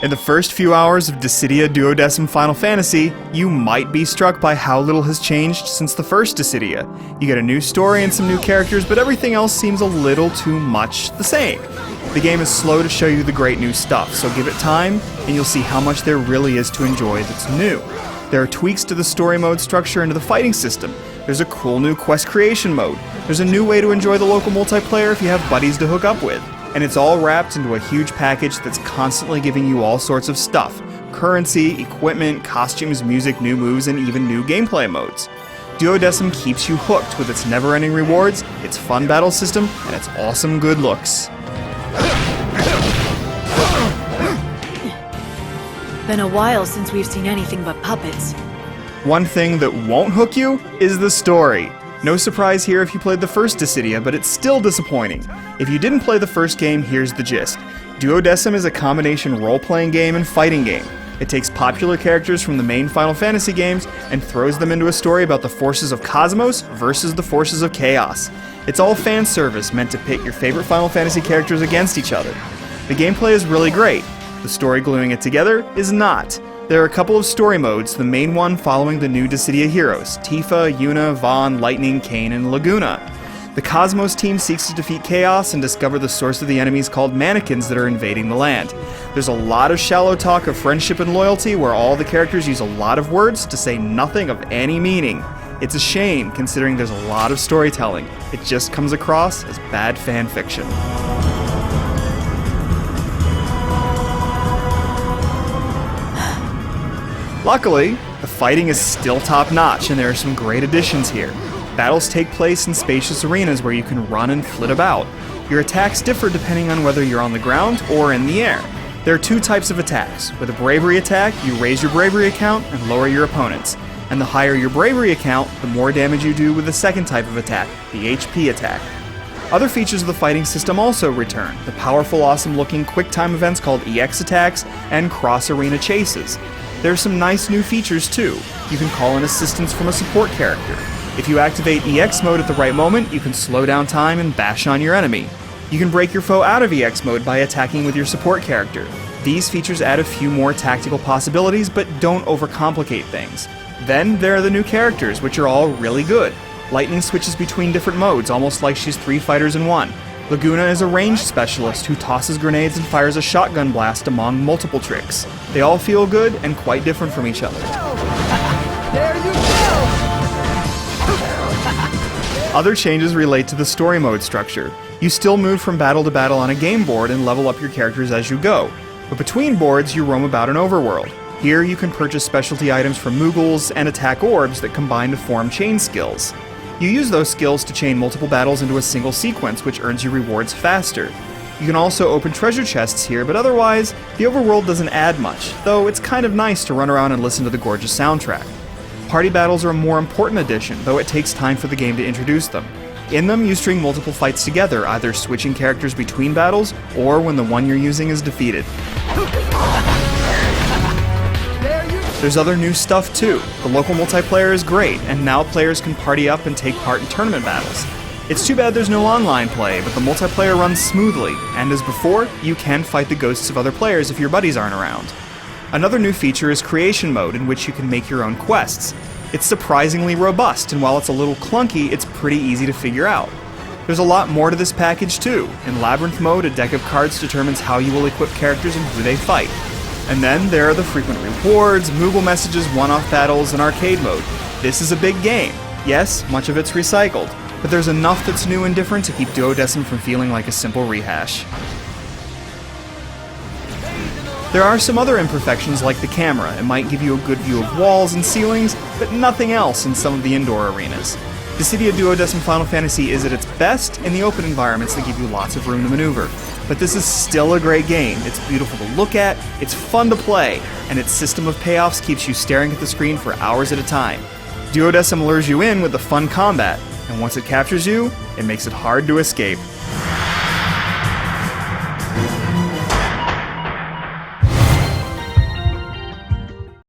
In the first few hours of Dissidia Duodecim Final Fantasy, you might be struck by how little has changed since the first Dissidia. You get a new story and some new characters, but everything else seems a little too much the same. The game is slow to show you the great new stuff, so give it time, and you'll see how much there really is to enjoy that's new. There are tweaks to the story mode structure and to the fighting system. There's a cool new quest creation mode. There's a new way to enjoy the local multiplayer if you have buddies to hook up with. And it's all wrapped into a huge package that's constantly giving you all sorts of stuff. Currency, equipment, costumes, music, new moves, and even new gameplay modes. Duodecim keeps you hooked with its never-ending rewards, its fun battle system, and its awesome good looks. Been a while since we've seen anything but puppets. One thing that won't hook you is the story. No surprise here if you played the first Dissidia, but it's still disappointing. If you didn't play the first game, here's the gist. Duodecim is a combination role-playing game and fighting game. It takes popular characters from the main Final Fantasy games and throws them into a story about the forces of Cosmos versus the forces of Chaos. It's all fan service meant to pit your favorite Final Fantasy characters against each other. The gameplay is really great. The story gluing it together is not. There are a couple of story modes, the main one following the new Dissidia heroes, Tifa, Yuna, Vaughn, Lightning, Kain, and Laguna. The Cosmos team seeks to defeat Chaos and discover the source of the enemies called mannequins that are invading the land. There's a lot of shallow talk of friendship and loyalty where all the characters use a lot of words to say nothing of any meaning. It's a shame considering there's a lot of storytelling. It just comes across as bad fan fiction. Luckily, the fighting is still top-notch and there are some great additions here. Battles take place in spacious arenas where you can run and flit about. Your attacks differ depending on whether you're on the ground or in the air. There are two types of attacks. With a bravery attack, you raise your bravery account and lower your opponents. And the higher your bravery account, the more damage you do with the second type of attack, the HP attack. Other features of the fighting system also return. The powerful, awesome-looking quick-time events called EX attacks and cross-arena chases. There are some nice new features too. You can call in assistance from a support character. If you activate EX mode at the right moment, you can slow down time and bash on your enemy. You can break your foe out of EX mode by attacking with your support character. These features add a few more tactical possibilities, but don't overcomplicate things. Then there are the new characters, which are all really good. Lightning switches between different modes, almost like she's 3 fighters in one. Laguna is a ranged specialist who tosses grenades and fires a shotgun blast among multiple tricks. They all feel good and quite different from each other. There you go! Other changes relate to the story mode structure. You still move from battle to battle on a game board and level up your characters as you go. But between boards, you roam about an overworld. Here you can purchase specialty items from Moogles and attack orbs that combine to form chain skills. You use those skills to chain multiple battles into a single sequence, which earns you rewards faster. You can also open treasure chests here, but otherwise, the overworld doesn't add much, though it's kind of nice to run around and listen to the gorgeous soundtrack. Party battles are a more important addition, though it takes time for the game to introduce them. In them, you string multiple fights together, either switching characters between battles, or when the one you're using is defeated. There's other new stuff too. The local multiplayer is great, and now players can party up and take part in tournament battles. It's too bad there's no online play, but the multiplayer runs smoothly, and as before, you can fight the ghosts of other players if your buddies aren't around. Another new feature is creation mode, in which you can make your own quests. It's surprisingly robust, and while it's a little clunky, it's pretty easy to figure out. There's a lot more to this package too. In Labyrinth mode, a deck of cards determines how you will equip characters and who they fight. And then there are the frequent rewards, Moogle messages, one-off battles, and arcade mode. This is a big game. Yes, much of it's recycled, but there's enough that's new and different to keep Duodecim from feeling like a simple rehash. There are some other imperfections like the camera. It might give you a good view of walls and ceilings, but nothing else in some of the indoor arenas. Dissidia Duodecim Final Fantasy is at its best in the open environments that give you lots of room to maneuver. But this is still a great game. It's beautiful to look at, it's fun to play, and its system of payoffs keeps you staring at the screen for hours at a time. Duodecim lures you in with the fun combat, and once it captures you, it makes it hard to escape.